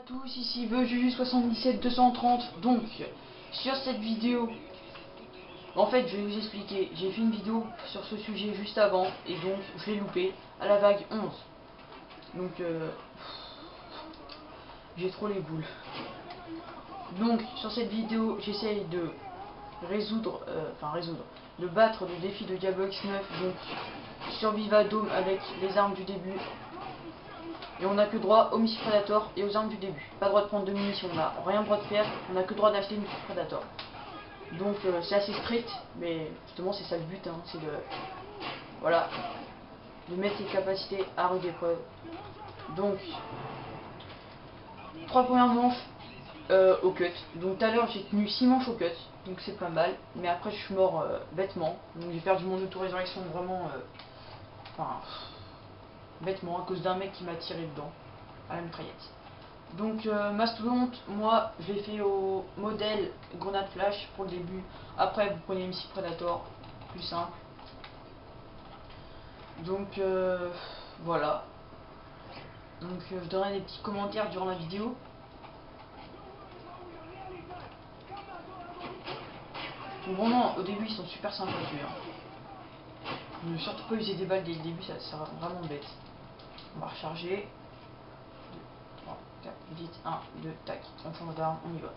tous, ici Juju77230. Donc, sur cette vidéo, en fait, je vais vous expliquer. J'ai fait une vidéo sur ce sujet juste avant, et donc je l'ai loupé à la vague 11. Donc, j'ai trop les boules. Donc, sur cette vidéo, j'essaye de de battre le défi de Diablo X9, donc Survivadome avec les armes du début. Et on n'a que droit au Missile Predator et aux armes du début. Pas droit de prendre de munitions, on n'a rien droit de faire, on n'a que droit d'acheter une Missile Predator. Donc c'est assez strict, mais justement c'est ça le but, hein, c'est de, voilà, de mettre ses capacités à rude épreuve. Donc, 3 premières manches au cut. Donc tout à l'heure j'ai tenu 6 manches au cut, donc c'est pas mal. Mais après je suis mort bêtement, donc j'ai perdu mon auto-résurrection vraiment, bêtement à cause d'un mec qui m'a tiré dedans à la mitraillette. Donc Mastodonte, moi je l'ai fait au modèle grenade flash pour le début. Après vous prenez Missile Predator, plus simple. Donc voilà. Donc je donnerai des petits commentaires durant la vidéo. Donc vraiment au début ils sont super sympas à tuer, hein. Ne surtout pas user des balles dès le début, ça sera vraiment bête. On va recharger. 2, 3, 4, vite, 1, 2, tac, on change d'arme, on y va.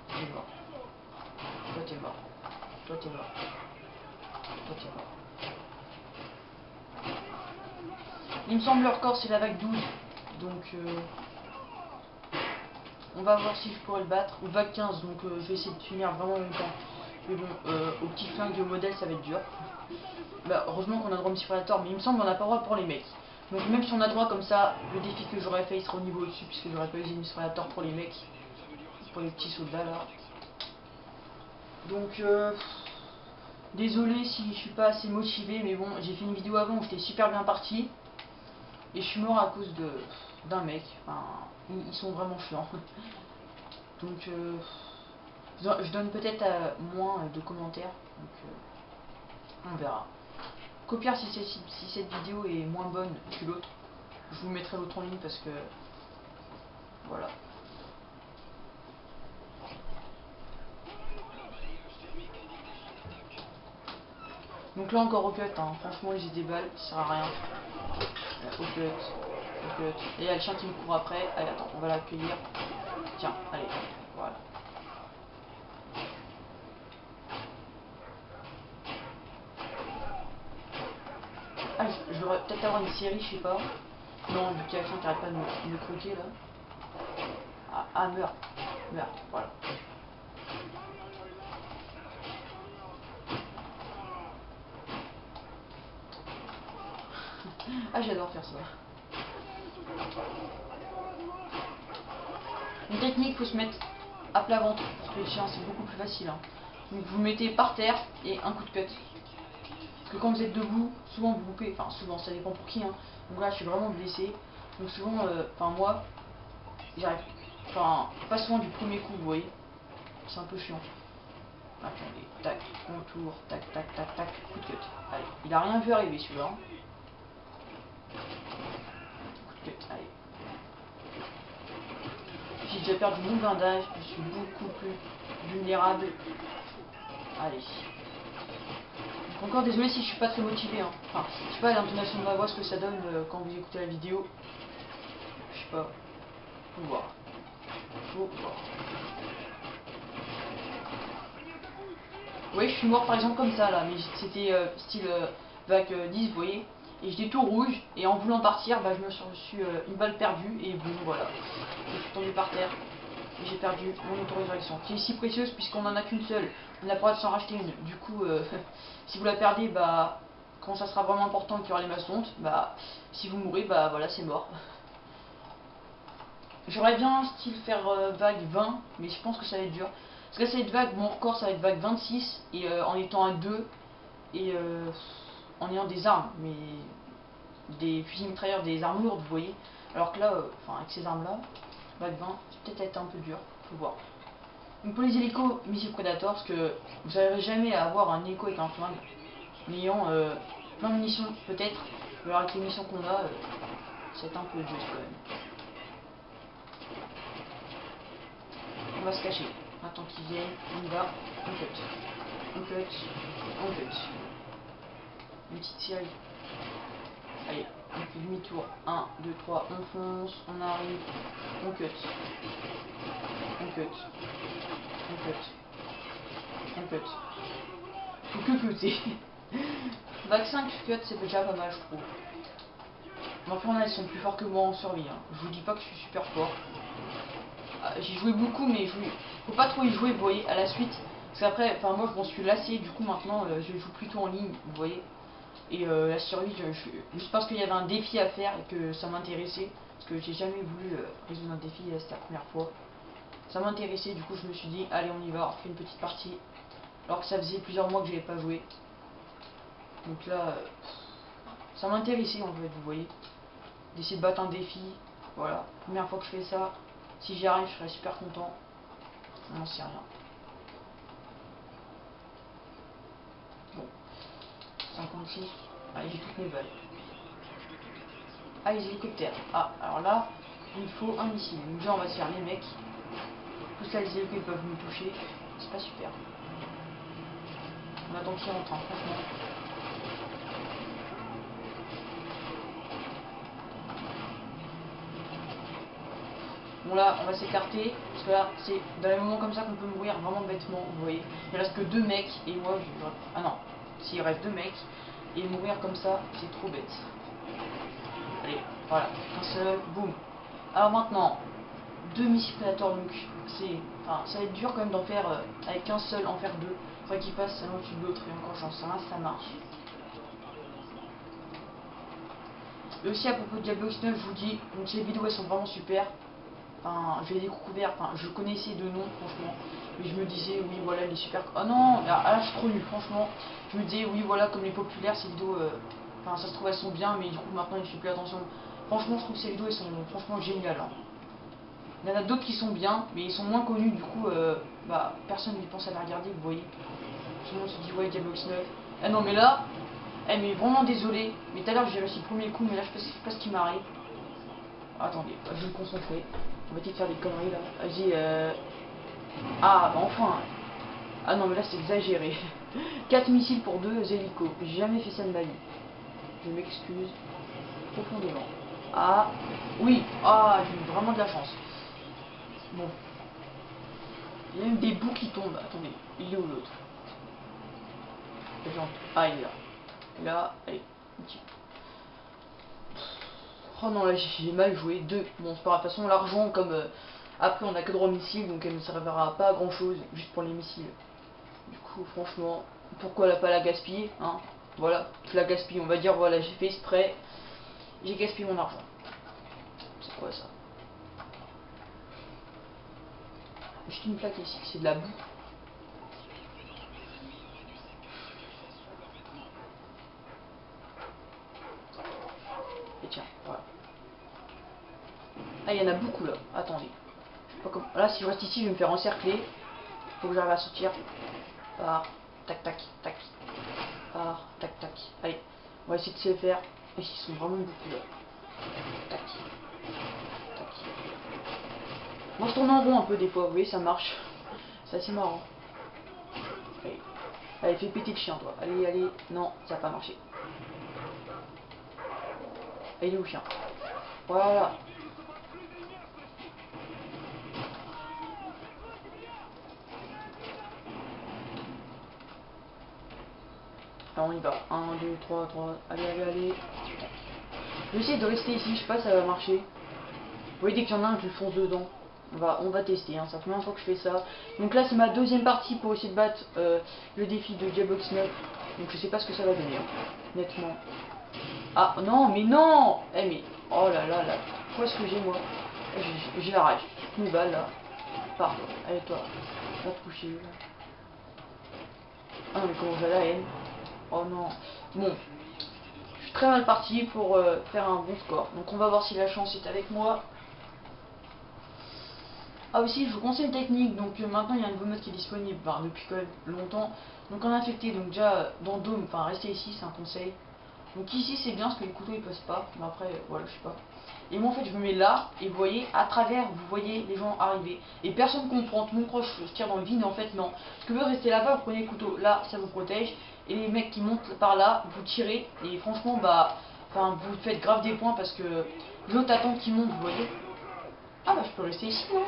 T'es mort. Toi t'es mort. Toi t'es mort. Toi t'es mort. Il me semble le record c'est la vague 12. Donc on va voir si je pourrais le battre. Ou vague 15, donc je vais essayer de finir vraiment longtemps. Mais bon, au petit flingue au modèle ça va être dur. Bah heureusement qu'on a droit au Missile Predator, mais il me semble qu'on n'a pas droit pour les mecs. Donc même si on a droit comme ça, le défi que j'aurais fait il sera au niveau au-dessus, puisque j'aurais pas usé le Missile Predator pour les mecs. Pour les petits soldats là. Donc désolé si je suis pas assez motivé, mais bon, j'ai fait une vidéo avant où j'étais super bien parti. Et je suis mort à cause d'un mec. Enfin, ils sont vraiment chiants. Donc je donne peut-être moins de commentaires. Donc on verra. Copier si cette vidéo est moins bonne que l'autre. Je vous mettrai l'autre en ligne parce que voilà. Donc là encore au cut, hein. Franchement user des balles, ça sert à rien. Au cut, au cut. Et il y a le chien qui me court après. Allez attends, on va l'accueillir. Tiens, allez, voilà. Ah, je devrais peut-être avoir une série, je sais pas. Non, vu qu'il y a quelqu'un qui arrête pas de me croquer là. Ah, meurs. Meurs, voilà. Ah, j'adore faire ça. Une technique, faut se mettre à plat ventre pour tuer le chien, c'est beaucoup plus facile, hein. Donc vous mettez par terre et un coup de cut. Parce que quand vous êtes debout, souvent vous loupez. Enfin, souvent, ça dépend pour qui, hein. Donc là, je suis vraiment blessé. Donc souvent, moi, j'arrive. Enfin, pas souvent du premier coup, vous voyez. C'est un peu chiant. Attendez, tac, contour, tac, tac, tac, tac, coup de cut. Allez, il a rien vu arriver celui-là. Coup de cut, allez. J'ai déjà perdu mon blindage, je suis beaucoup plus vulnérable. Allez. Donc encore désolé si je suis pas très motivé, hein. Enfin, je sais pas l'intonation de ma voix, ce que ça donne quand vous écoutez la vidéo. Je sais pas. Faut voir. Faut voir. Vous voyez, je suis mort par exemple comme ça là, mais c'était style vague 10, vous voyez. Et j'étais tout rouge, et en voulant partir, bah, je me suis reçu une balle perdue, et bon, voilà. Je suis tombé par terre, et j'ai perdu mon auto-résurrection, qui est si précieuse puisqu'on en a qu'une seule. On n'a pas le droit de s'en racheter une. Du coup, si vous la perdez, bah, quand ça sera vraiment important qu'il y aura les mastodontes, bah, si vous mourrez, bah voilà, c'est mort. J'aurais bien style faire vague 20, mais je pense que ça va être dur. Parce que ça va être vague, mon record ça va être vague 26, et en étant à 2, et en ayant des armes, mais des fusils mitrailleurs, des armes lourdes, vous voyez. Alors que là, avec ces armes-là, vague 20, c'est peut-être un peu dur, faut voir. Donc pour les hélicos, Missile Predator, parce que vous n'arriverez jamais à avoir un hélico avec un flingue, en ayant plein de munitions peut-être, alors avec les munitions qu'on a, c'est un peu juste quand même. On va se cacher. Attends qu'ils viennent. On y va. On cut. On cut. On cut. Une petite série. Allez, on fait demi-tour. 1, 2, 3, on fonce, on arrive, on cut. On cut. On cut. On cut. Faut que cutter. Vague 5 cut, c'est déjà pas mal, je trouve. Donc là, ils sont plus forts que moi en survie. Hein. Je vous dis pas que je suis super fort. J'ai joué beaucoup, mais faut pas trop y jouer, vous voyez, à la suite. Parce qu'après, enfin moi je m'en suis lassé, du coup maintenant je joue plutôt en ligne, vous voyez. Et la survie, juste parce qu'il y avait un défi à faire et que ça m'intéressait. Parce que j'ai jamais voulu résoudre un défi, c'était la première fois. Ça m'intéressait, du coup je me suis dit, allez on y va, on fait une petite partie. Alors que ça faisait plusieurs mois que j'avais pas joué. Donc là, ça m'intéressait en fait, vous voyez. D'essayer de battre un défi, voilà. Première fois que je fais ça, si j'y arrive je serais super content. On n'en sait rien. Bon. 56. Allez, j'ai toutes mes balles. Ah, les hélicoptères. Ah, alors là, il faut un missile. Donc déjà, on va se faire les mecs. Plus là, les hélicoptères peuvent nous toucher. C'est pas super. On attend qu'ils rentrent, hein, franchement. Bon là, on va s'écarter. Parce que là, c'est dans les moments comme ça qu'on peut mourir vraiment bêtement, vous voyez. Il reste que 2 mecs. Et moi, je... Ah non. S'il reste 2 mecs. Et mourir comme ça, c'est trop bête. Allez, voilà, un seul, boum. Alors maintenant, 2 missiles prédateurs, donc c'est, enfin, ça va être dur quand même d'en faire avec un seul, en faire 2. Faudrait qu'il passe l'un au-dessus de l'autre, et encore j'en sais rien si ça marche. Et aussi à propos de Diablo X9, je vous dis, donc ces vidéos elles sont vraiment super. Enfin, je les ai découvert, enfin, je connaissais de nom, franchement. Mais je me disais, oui, voilà, elle est super. Ah non, là, je suis trop nul, franchement. Je me disais, oui, voilà, comme les populaires, ces vidéos, enfin, ça se trouve, elles sont bien, mais du coup, maintenant, je fais plus attention. Franchement, je trouve que ces vidéos, elles sont franchement géniales. Hein. Il y en a d'autres qui sont bien, mais ils sont moins connus, du coup, bah, personne n'y pense à les regarder, vous voyez. Tout le monde se dit, ouais, Diablo X9. Ah non, mais là, mais vraiment désolé. Mais tout à l'heure, j'ai réussi le premier coup, mais là, je sais pas ce qui m'arrive. Attendez, je vais me concentrer. On va essayer de faire des conneries là. Vas-y, Ah, bah enfin. Ah non, mais là c'est exagéré. 4 missiles pour 2 hélicos. J'ai jamais fait ça de ma vie. Je m'excuse profondément. Ah, oui. Ah, j'ai eu vraiment de la chance. Bon. Il y a même des bouts qui tombent. Attendez, il est où l'autre? Ah, il est là. Et là, allez, un petit peu. Oh non, là j'ai mal joué. 2. Bon, c'est pas grave. De toute façon, l'argent, comme après on a que droit aux missiles, donc elle ne servira pas à grand chose, juste pour les missiles. Du coup, franchement, pourquoi pas la gaspiller, hein? Voilà, je la gaspille. On va dire, voilà, j'ai fait exprès. J'ai gaspillé mon argent. C'est quoi ça? Juste une plaque ici, c'est de la boue. Et tiens, voilà. Ah, il y en a beaucoup là. Attendez. Je sais pas comment... Là, si je reste ici, je vais me faire encercler. Faut que j'arrive à sortir. Par tac tac tac. Par tac tac. Allez, on va essayer de se les faire. Et ils sont vraiment beaucoup là. Tac. Tac. Moi je tourne en rond un peu des fois, vous voyez, ça marche. C'est assez marrant. Allez. Allez, fais péter le chien toi. Allez, allez. Non, ça n'a pas marché. Allez, il est où le chien? Voilà. Alors on y va. 1, 2, 3, 3. Allez, allez, allez. Je vais essayer de rester ici, je sais pas si ça va marcher. Vous voyez, dès qu'il y en a un, je lui fonce dedans. On va tester, hein. Ça fait longtemps que je fais ça. Donc là, c'est ma deuxième partie pour essayer de battre le défi de Diablo X9. Donc je sais pas ce que ça va donner, hein. Honnêtement. Ah non, mais non. Eh mais, oh là là là. Pourquoi est-ce que j'ai moi? J'ai la rage. Toutes mes balles là. Pars. Allez toi. Va te coucher. Ah non, mais comment j'ai la haine. Oh non. Bon. Je suis très mal parti pour faire un bon score. Donc on va voir si la chance est avec moi. Ah aussi, je vous conseille une technique. Donc maintenant il y a un nouveau mode qui est disponible, depuis quand même longtemps. Donc en infecté, donc déjà dans Dome, enfin restez ici, c'est un conseil. Donc ici c'est bien parce que les couteaux ils passent pas, mais après voilà je sais pas. Et moi en fait je me mets là et vous voyez à travers, vous voyez les gens arriver. Et personne comprend, tout le monde croit que je tire dans le vide, mais en fait non. Ce que veut rester là-bas, vous prenez le couteau, là ça vous protège. Et les mecs qui montent par là, vous tirez. Et franchement bah, enfin vous faites grave des points parce que l'autre attend qui monte, vous voyez. Ah bah je peux rester ici non.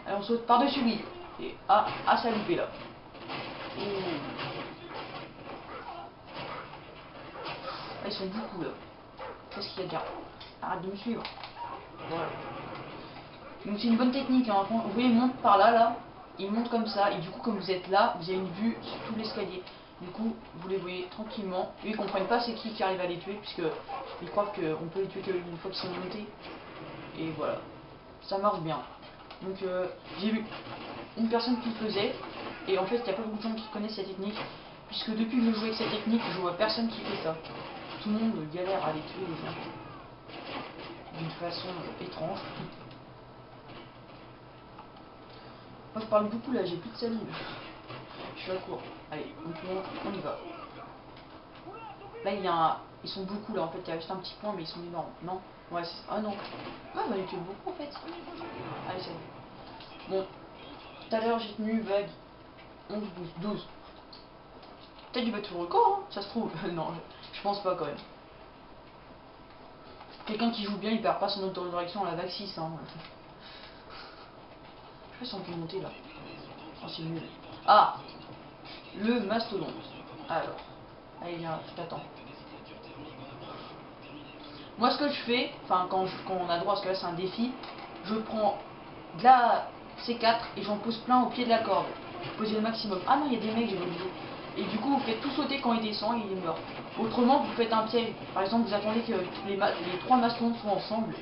Allez on saute par-dessus lui. Et ah ça a loupé là. Ouh. Ah, ils sont beaucoup là. Qu'est-ce qu'il y a à dire? Arrête de me suivre. Voilà. Donc c'est une bonne technique. Hein. Vous voyez, il monte par là, là. Il monte comme ça. Et du coup, comme vous êtes là, vous avez une vue sur tout l'escalier. Du coup, vous les voyez tranquillement. Eux, ils comprennent pas c'est qui arrive à les tuer. Puisque ils croient qu'on peut les tuer qu'une fois qu'ils sont montés. Et voilà. Ça marche bien. Donc j'ai vu une personne qui le faisait. Et en fait, il n'y a pas beaucoup de gens qui connaissent cette technique. Puisque depuis que je joue avec cette technique, je vois personne qui fait ça. Tout le monde galère à les tuer les gens. D'une façon étrange. Moi je parle beaucoup là, j'ai plus de salive. Je suis à court. Allez, on y va. Là il y a un... Ils sont beaucoup là en fait, il y a juste un petit point mais ils sont énormes. Non? Ouais c'est... Ah non. Ouais on va les tuer beaucoup en fait. Allez salut. Bon. Tout à l'heure j'ai tenu vague 11, 12. Peut-être du battre le record, hein, ça se trouve. Non, je pense pas quand même. Quelqu'un qui joue bien, il perd pas son autodirection à la vague 6. Hein. Je sais pas si on peut monter là. Oh, c'est nul. Ah, le mastodonte. Alors, allez viens, je t'attends. Moi ce que je fais, enfin quand on a droit, parce que là c'est un défi, je prends de la C4 et j'en pose plein au pied de la corde. Posez le maximum. Ah non, il y a des mecs, j'ai oublié. Et du coup, vous faites tout sauter quand il descend et il est mort. Autrement, vous faites un piège. Par exemple, vous attendez que les 3 mastodontes soient ensemble.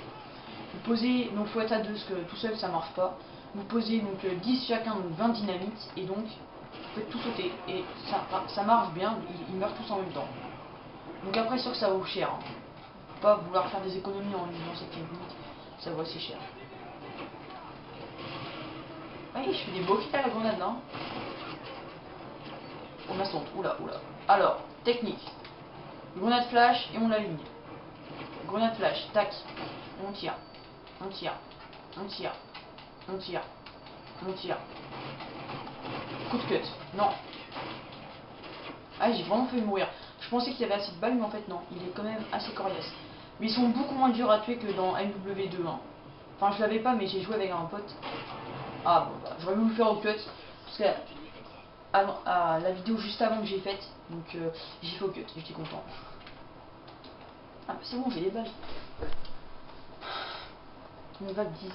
Vous posez, donc faut être à deux, parce que tout seul ça marche pas. Vous posez donc 10 chacun, donc 20 dynamites, et donc vous faites tout sauter. Et ça marche bien, ils meurent tous en même temps. Donc après, sûr que ça vaut cher. Hein. Faut pas vouloir faire des économies en utilisant cette technique, ça vaut assez cher. Oui, je fais des beaux hits à la grenade là. Hein. Oh mastodonte, oula, oula. Alors, technique. Grenade flash et on l'aligne. Grenade flash, tac. On tire. On tire. On tire. On tire. On tire. Coup de cut. Non. Ah, j'ai vraiment fait mourir. Je pensais qu'il y avait assez de balles, mais en fait non. Il est quand même assez coriace. Mais ils sont beaucoup moins durs à tuer que dans MW2. Hein. Enfin, je l'avais pas, mais j'ai joué avec un pote. Ah bon, bah, j'aurais voulu le faire au cut. Parce que à la vidéo juste avant que j'ai faite, donc j'ai fait au cut. J'étais content. Ah, bah, c'est bon, j'ai des balles. On va 10.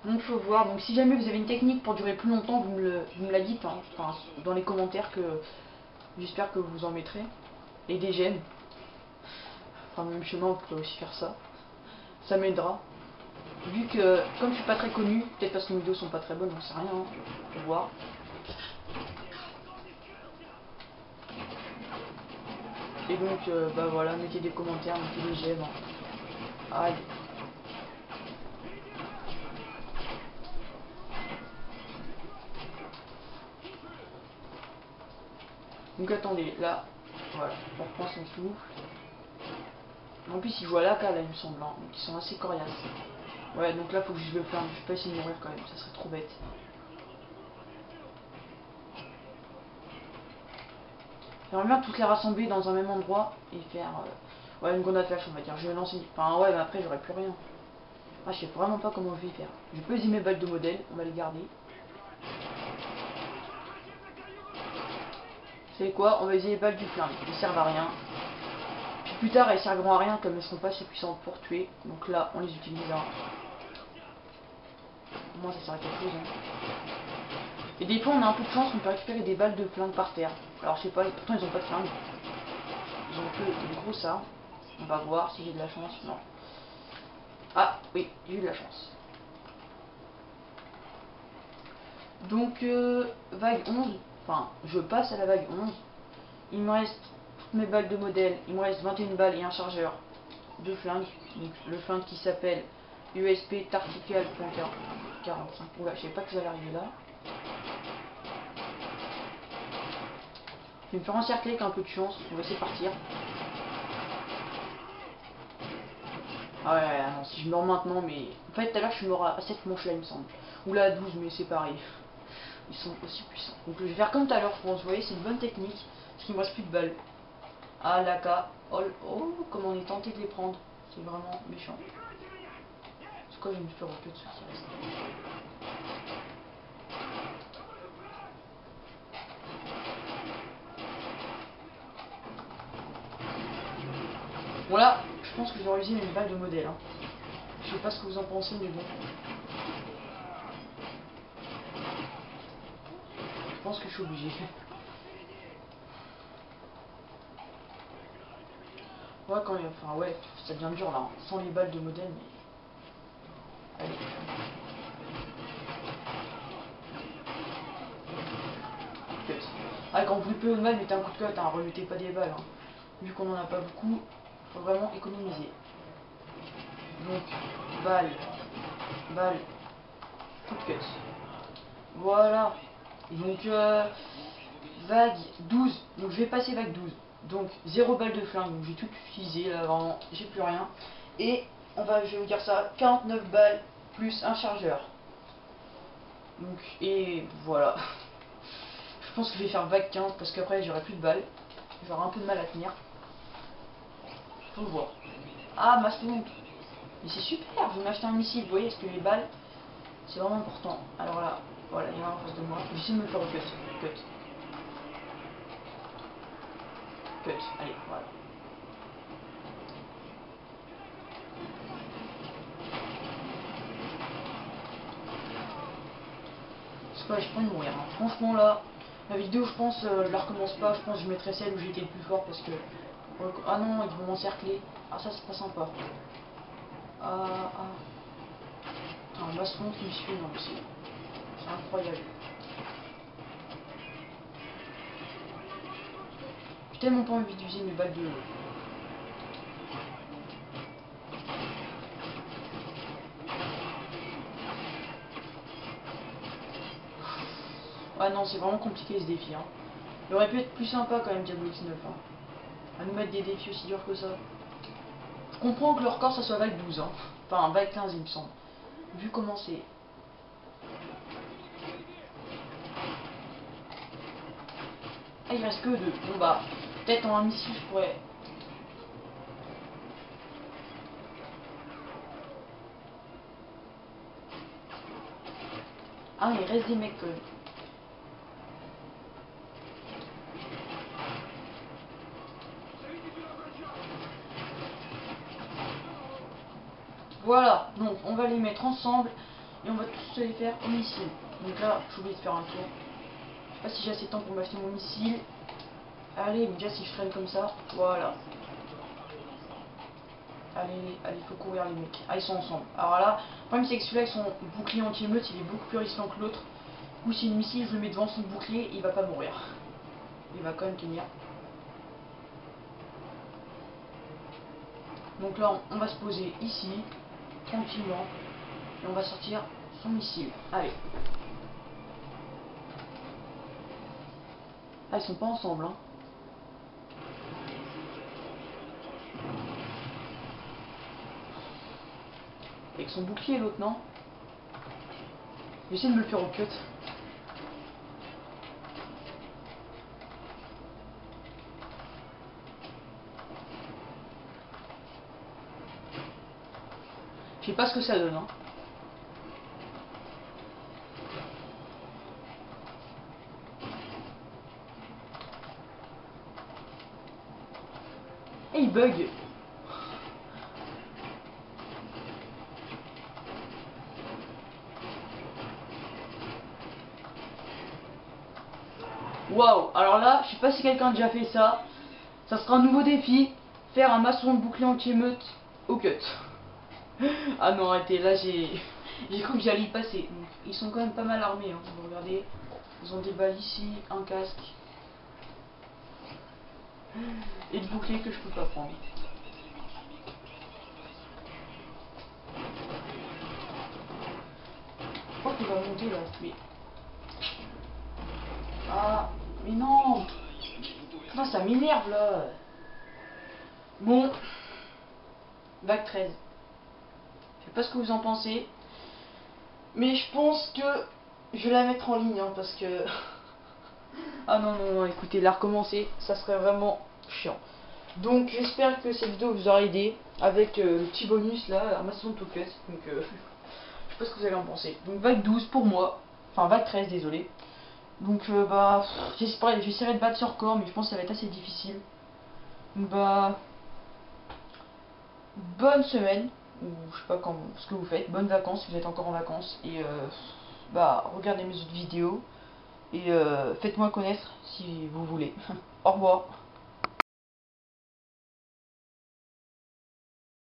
Donc faut voir, donc si jamais vous avez une technique pour durer plus longtemps, vous me la dites hein, enfin, dans les commentaires, que j'espère que vous en mettrez. Et des j'aime. Enfin même chemin, vous pourrez aussi faire ça. Ça m'aidera. Vu que comme je suis pas très connu, peut-être parce que mes vidéos sont pas très bonnes, on sait rien, hein, faut voir. Et donc bah voilà, mettez des commentaires, mettez des j'aime. Hein. Aïe. Donc attendez, là, voilà, on reprend son souffle. En plus, ils jouent à l'AK là, il me semble, hein, donc ils sont assez coriaces. Ouais, donc là, faut que je le flingue. Je vais pas essayer de mourir quand même, ça serait trop bête. J'aimerais bien toutes les rassembler dans un même endroit et faire ouais, une grenade flash, on va dire. Je vais lancer. Enfin, ouais, mais après, j'aurai plus rien. Ah, je sais vraiment pas comment je vais faire. Je peux mes balles de modèle, on va les garder. Vous savez quoi? On va utiliser les balles du flingue. Elles servent à rien. Puis plus tard, elles serviront à rien comme elles seront pas assez puissantes pour tuer. Donc là, on les utilise là. Au moins, ça sert à quelque chose. Hein. Et des fois, on a un peu de chance, on peut récupérer des balles de flingue par terre. Alors, je sais pas, pourtant, ils ont pas de flingue. Ils ont que des grosses armes. On va voir si j'ai de la chance. Non. Ah, oui, j'ai eu de la chance. Donc, vague 11. Enfin, je passe à la vague 11. Il me reste toutes mes balles de modèle. Il me reste 21 balles et un chargeur de flingue. Donc, le flingue qui s'appelle USP Tactical .45. Oula, je savais pas que j'allais arriver là. Je vais me faire encercler avec un peu de chance. On va essayer de partir. Ah ouais, non, si je meurs maintenant, mais... En fait, tout à l'heure, je suis mort à 7 manches là, il me semble. Ou là, à 12, mais c'est pareil. Ils sont aussi puissants. Donc je vais faire comme tout à l'heure, je pense. Vous voyez, c'est une bonne technique. Parce qu'il me reste plus de balles. Ah, la K. Oh, oh, comment on est tenté de les prendre. C'est vraiment méchant. C'est quoi, je me fais reculer de ce qui reste. Bon là, je pense que je vais utiliser une balle de modèle. Hein. Je sais pas ce que vous en pensez, mais bon. Je pense que je suis obligé. Ouais, quand il... Enfin, ouais, ça devient dur là. Hein. Sans les balles de modèle, mais... Allez. Cut. Ah, quand vous peu de mal, mettez un coup de cut, hein. Remettez pas des balles. Hein. Vu qu'on en a pas beaucoup, faut vraiment économiser. Donc, balle, balle, coup de cut. Voilà. Et donc, vague 12. Donc, je vais passer vague 12. Donc, 0 balle de flingue. Donc, j'ai tout utilisé. Là, vraiment, j'ai plus rien. Et, je vais vous dire ça, 49 balles plus un chargeur. Donc, et voilà. Je pense que je vais faire vague 15 parce qu'après, j'aurai plus de balles. J'aurai un peu de mal à tenir. Faut le voir. Ah, mastodonte. Mais c'est super, je vais m'acheter un missile. Vous voyez, parce que les balles, c'est vraiment important. Alors là, voilà, il y en a un en face de moi. J'essaie de me le faire au cut. Cut. Cut. Allez, voilà. C'est pas, j'ai pas envie de mourir. Hein. Franchement, là, la vidéo, je pense, je la recommence pas. Je pense que je mettrai celle où j'étais le plus fort parce que. Ah non, ils vont m'encercler. Ah, ça, c'est pas sympa. Ah, ah. Un mastodonte qui me suit, non, c'est incroyable. J'ai tellement pas envie d'utiliser mes balles de. Ah non, c'est vraiment compliqué ce défi. Hein. Il aurait pu être plus sympa quand même, Diablo X9. Hein. À nous mettre des défis aussi durs que ça. Je comprends que le record ça soit vague 12. Hein. Enfin, vague 15, il me semble. Vu comment c'est. Ah, il reste que 2. Bon bah, peut-être en un missile, je pourrais. Ah, il reste des mecs quand même. Voilà, donc on va les mettre ensemble et on va tous se les faire au missile. Donc là, j'ai oublié de faire un tour. Je sais pas si j'ai assez de temps pour m'acheter mon missile. Allez, mais déjà si je traîne comme ça, voilà. Allez, allez, faut courir les mecs. Ah, ils sont ensemble. Alors là, le problème c'est que celui-là, avec son bouclier anti-émeute, il est beaucoup plus résistant que l'autre. Du coup, si une missile, je le mets devant son bouclier, il va pas mourir. Il va quand même tenir. Donc là, on va se poser ici, tranquillement, et on va sortir son missile. Allez. Ah, ils sont pas ensemble, hein. Avec son bouclier, l'autre, non? J'essaie de me le faire au cut. Je sais pas ce que ça donne, hein. Et il bug. Waouh. Alors là, je sais pas si quelqu'un a déjà fait ça. Ça sera un nouveau défi. Faire un maçon de bouclier anti-émeute au cut. Ah non, arrêtez. Là, j'ai cru que j'allais y passer. Donc, ils sont quand même pas mal armés. Hein. Vous regardez. Ils ont des balles ici, un casque. Et le bouclier que je peux pas prendre. Je crois qu'il va monter là. Mais. Ah, mais non! Putain, ça m'énerve là. Bon. Vague 13. Je sais pas ce que vous en pensez. Mais je pense que je vais la mettre en ligne hein, parce que... ah non, non, non, écoutez, la recommencer, ça serait vraiment chiant. Donc j'espère que cette vidéo vous aura aidé avec le petit bonus là, Amazon Token. Donc je sais pas ce que vous allez en penser. Donc vague 12 pour moi. Enfin vague 13, désolé. Donc bah j'essaierai de battre ce record, mais je pense que ça va être assez difficile. Donc bah bonne semaine, ou je sais pas quand, ce que vous faites, bonnes vacances si vous êtes encore en vacances, et bah regardez mes autres vidéos, et faites-moi connaître si vous voulez. Au revoir.